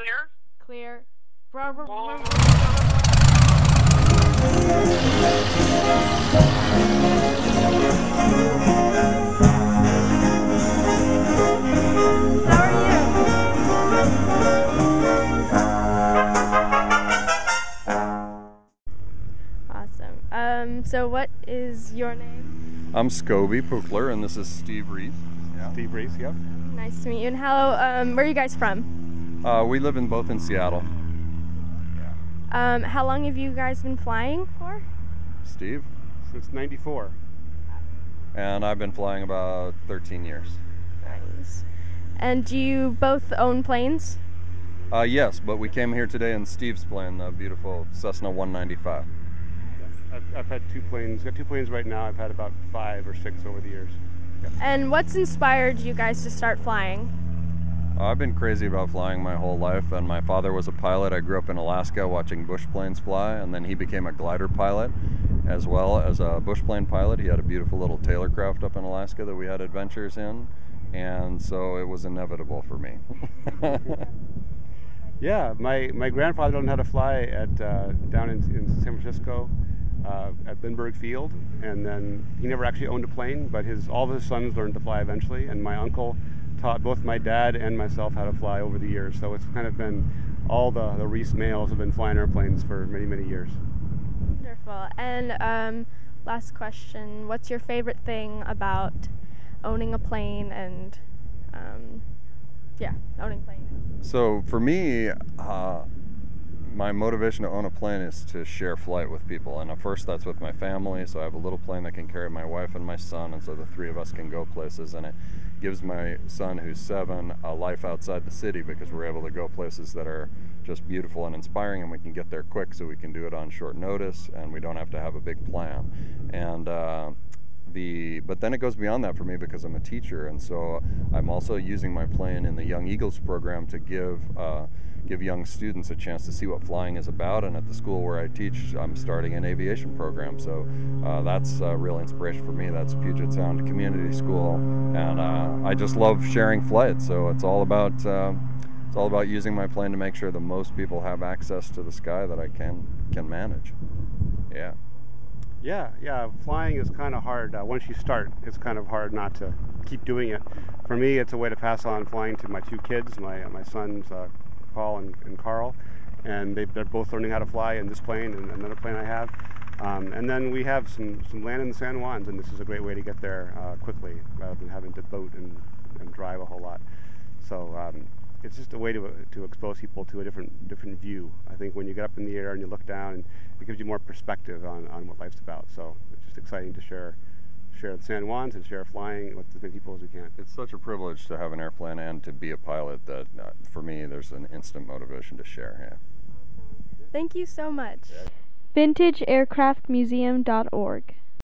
clear? Clear. How are you? Awesome. So what is your name? I'm Scobie Pukler, and this is Steve Reese. Yeah. Steve Reese, yep. Nice to meet you. And where are you guys from? We live both in Seattle. How long have you guys been flying for? Steve? Since '94. And I've been flying about 13 years. Nice. And do you both own planes? Yes, but we came here today in Steve's plane, the beautiful Cessna 195. Yes, I've had 2 planes. Got 2 planes right now. I've had about 5 or 6 over the years. Yep. And what's inspired you guys to start flying? I've been crazy about flying my whole life, and my father was a pilot. I grew up in Alaska watching bush planes fly, and then he became a glider pilot as well as a bush plane pilot. He had a beautiful little Taylorcraft up in Alaska that we had adventures in, and so it was inevitable for me. Yeah, my grandfather learned how to fly at down in San Francisco at Lindbergh Field, and then he never actually owned a plane, but all of his sons learned to fly eventually, and my uncle taught both my dad and myself how to fly over the years. So it's kind of been all the Reese males have been flying airplanes for many, many years. Wonderful. And last question, what's your favorite thing about owning a plane and owning a plane? So for me, my motivation to own a plane is to share flight with people, and at first that's with my family. So I have a little plane that can carry my wife and my son, and so the 3 of us can go places, and it gives my son, who's 7, a life outside the city because we're able to go places that are just beautiful and inspiring, and we can get there quick, so we can do it on short notice, and we don't have to have a big plan. And but then it goes beyond that for me because I'm a teacher, and so I'm also using my plane in the Young Eagles program to give young students a chance to see what flying is about. And at the school where I teach, I'm starting an aviation program, so that's a real inspiration for me. That's Puget Sound Community School, and I just love sharing flight. So it's all about using my plane to make sure the most people have access to the sky that I can manage. Yeah, flying is kind of hard. Once you start, it's kind of hard not to keep doing it. For me, it's a way to pass on flying to my 2 kids, my sons, Paul and Carl, and they're both learning how to fly in this plane and another plane I have. And then we have some land in the San Juans, and this is a great way to get there quickly rather than having to boat and drive a whole lot. So it's just a way to expose people to a different view. I think when you get up in the air and you look down, it gives you more perspective on what life's about. So it's just exciting to share the San Juans and share flying with as many people as we can. It's such a privilege to have an airplane and to be a pilot that for me there's an instant motivation to share. Thank you so much. VintageAircraftMuseum.org